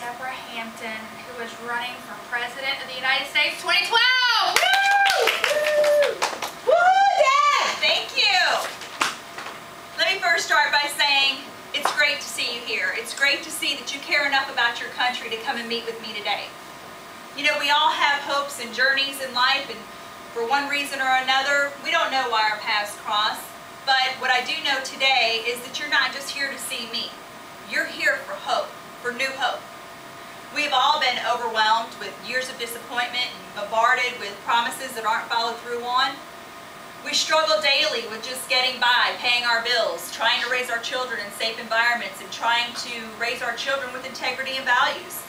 Deborah Hampton, who is running for President of the United States 2012. Woo! Woo, Deb! Thank you. Let me first start by saying it's great to see you here. It's great to see that you care enough about your country to come and meet with me today. You know, we all have hopes and journeys in life, and for one reason or another, we don't know why our paths cross. But what I do know today is that you're not just here to see me. You're here for hope, for new hope. We've all been overwhelmed with years of disappointment and bombarded with promises that aren't followed through on. We struggle daily with just getting by, paying our bills, trying to raise our children in safe environments, and trying to raise our children with integrity and values.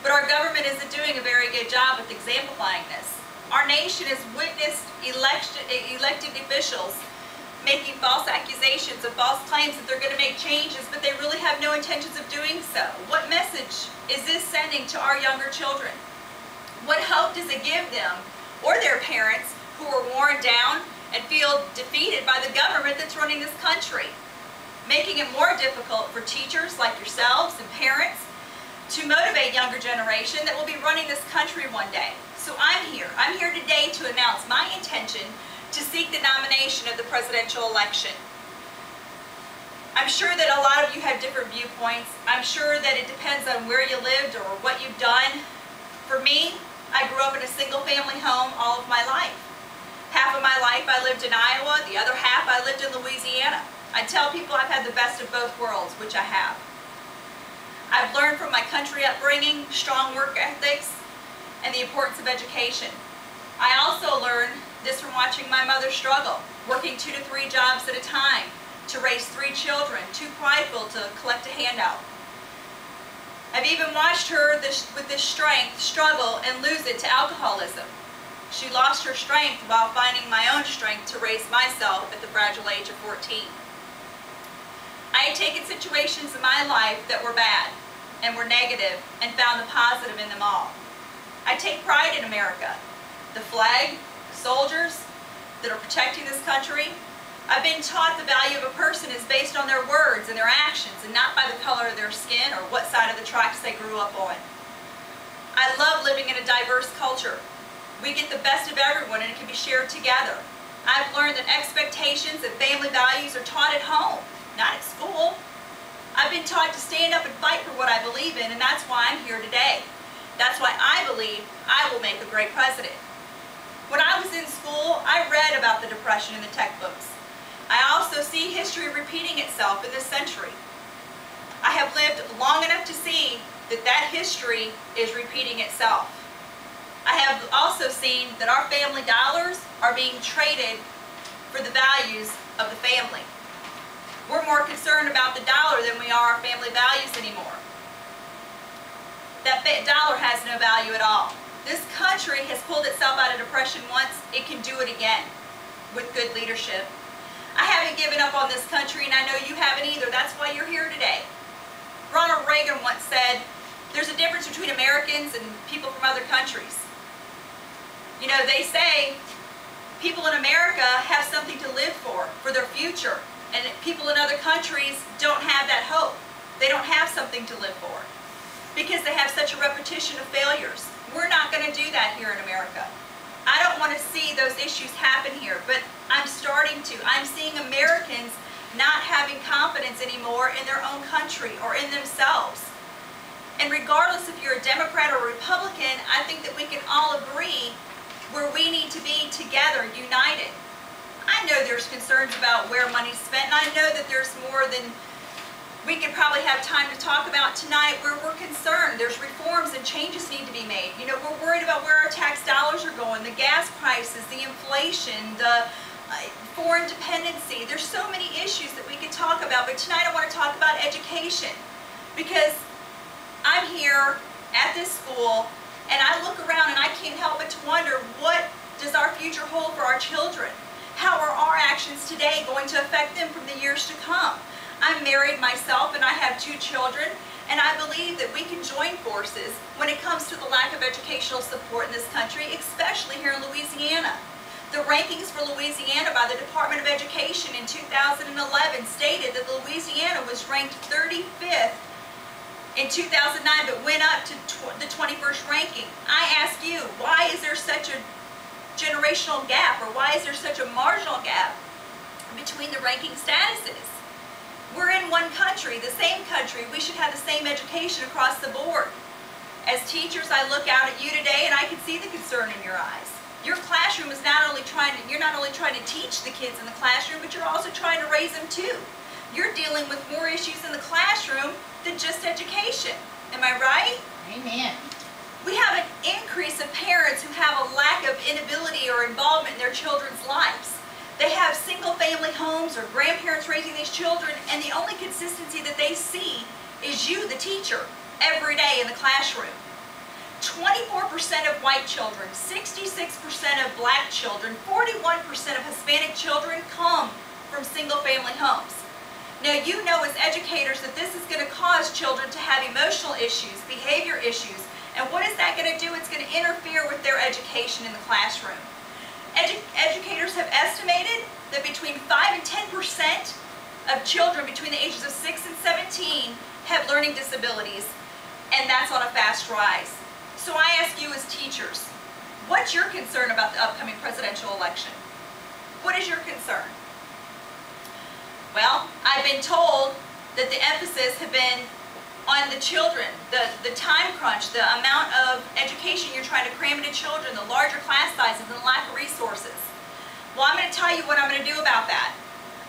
But our government isn't doing a very good job with exemplifying this. Our nation has witnessed elected officials making false accusations and false claims that they're going to make changes, but they really have no intentions of doing so. What message is this sending to our younger children? What hope does it give them or their parents who are worn down and feel defeated by the government that's running this country? Making it more difficult for teachers like yourselves and parents to motivate younger generation that will be running this country one day. So I'm here today to announce my intention to seek the nomination of the presidential election. I'm sure that a lot of you have different viewpoints. I'm sure that it depends on where you lived or what you've done. For me, I grew up in a single-family home all of my life. Half of my life I lived in Iowa, the other half I lived in Louisiana. I tell people I've had the best of both worlds, which I have. I've learned from my country upbringing, strong work ethics, and the importance of education. I also learned this from watching my mother struggle, working 2 to 3 jobs at a time to raise 3 children, too prideful to collect a handout. I've even watched her with this strength struggle and lose it to alcoholism. She lost her strength while finding my own strength to raise myself at the fragile age of 14. I had taken situations in my life that were bad and were negative and found the positive in them all. I take pride in America, the flag, soldiers that are protecting this country. I've been taught the value of a person is based on their words and their actions and not by the color of their skin or what side of the tracks they grew up on. I love living in a diverse culture. We get the best of everyone and it can be shared together. I've learned that expectations and family values are taught at home, not at school. I've been taught to stand up and fight for what I believe in, and that's why I'm here today. That's why I believe I will make a great president. When I was in school, I read about the Depression in the textbooks. I also see history repeating itself in this century. I have lived long enough to see that history is repeating itself. I have also seen that our family dollars are being traded for the values of the family. We're more concerned about the dollar than we are our family values anymore. That dollar has no value at all. This country has pulled itself out of depression once. It can do it again with good leadership. I haven't given up on this country, and I know you haven't either. That's why you're here today. Ronald Reagan once said, there's a difference between Americans and people from other countries. You know, they say people in America have something to live for their future. And people in other countries don't have that hope. They don't have something to live for because they have such a repetition of failures. We're not going to do that here in America. I don't want to see those issues happen here, but I'm starting to. I'm seeing Americans not having confidence anymore in their own country or in themselves. And regardless if you're a Democrat or a Republican, I think that we can all agree where we need to be together, united. I know there's concerns about where money's spent, and I know that there's more than we could probably have time to talk about tonight where we're concerned. There's reforms and changes need to be made. You know, we're worried about where our tax dollars are going, the gas prices, the inflation, the foreign dependency. There's so many issues that we could talk about, but tonight I want to talk about education because I'm here at this school and I look around and I can't help but to wonder, what does our future hold for our children? How are our actions today going to affect them from the years to come? I'm married myself and I have 2 children, and I believe that we can join forces when it comes to the lack of educational support in this country, especially here in Louisiana. The rankings for Louisiana by the Department of Education in 2011 stated that Louisiana was ranked 35th in 2009, but went up to the 21st ranking. I ask you, why is there such a generational gap, or why is there such a marginal gap between the ranking statuses? We're in one country, the same country. We should have the same education across the board. As teachers, I look out at you today and I can see the concern in your eyes. Your classroom is you're not only trying to teach the kids in the classroom, but you're also trying to raise them too. You're dealing with more issues in the classroom than just education. Am I right? Amen. We have an increase of parents who have a lack of inability or involvement in their children's lives. They have single-family homes or grandparents raising these children, and the only consistency that they see is you, the teacher, every day in the classroom. 24% of white children, 66% of black children, 41% of Hispanic children come from single-family homes. Now, you know as educators that this is going to cause children to have emotional issues, behavior issues, and what is that going to do? It's going to interfere with their education in the classroom. Educators have estimated that between 5 and 10% of children between the ages of 6 and 17 have learning disabilities, and that's on a fast rise. So I ask you as teachers, what's your concern about the upcoming presidential election? What is your concern? Well, I've been told that the emphasis has been on the children, the time crunch, the amount of education you're trying to cram into children, the larger class sizes, and the lack of resources. Well, I'm going to tell you what I'm going to do about that.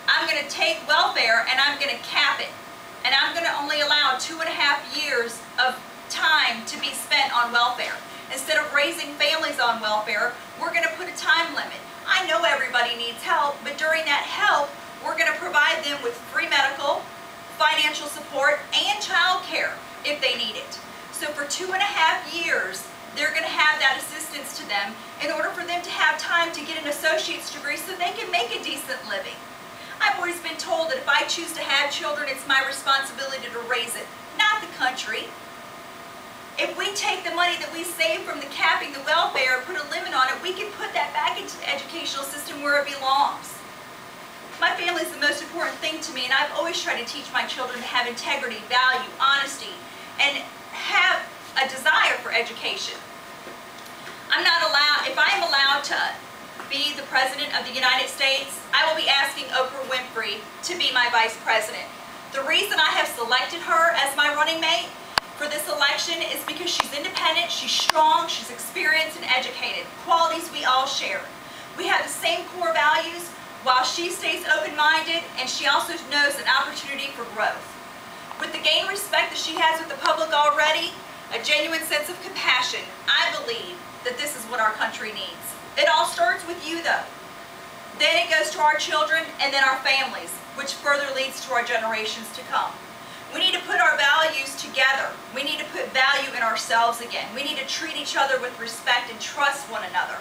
I'm going to take welfare and I'm going to cap it. And I'm going to only allow 2.5 years of time to be spent on welfare. Instead of raising families on welfare, we're going to put a time limit. I know everybody needs help, but during that help, we're going to provide them with free medical, financial support, and child care if they need it. So for 2.5 years, they're going to have that assistance to them in order for them to have time to get an associate's degree so they can make a decent living. I've always been told that if I choose to have children, it's my responsibility to raise it, not the country. If we take the money that we save from the capping the welfare and put a limit on it, we can put that back into the educational system where it belongs. My family is the most important thing to me, and I've always tried to teach my children to have integrity, value, honesty, and have a desire for education. If I am allowed to be the President of the United States, I will be asking Oprah Winfrey to be my Vice President. The reason I have selected her as my running mate for this election is because she's independent, she's strong, she's experienced and educated, qualities we all share. We have the same core values, while she stays open-minded, and she also knows an opportunity for growth. With the gained respect that she has with the public already, a genuine sense of compassion, I believe that this is what our country needs. It all starts with you, though. Then it goes to our children and then our families, which further leads to our generations to come. We need to put our values together. We need to put value in ourselves again. We need to treat each other with respect and trust one another,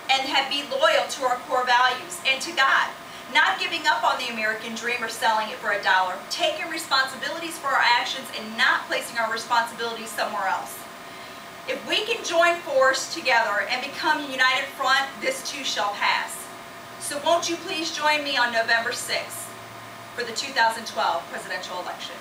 and be loyal to our core values and to God. Not giving up on the American dream or selling it for $1. Taking responsibilities for our actions and not placing our responsibilities somewhere else. If we can join force together and become a united front, this too shall pass. So won't you please join me on November 6th for the 2012 presidential election.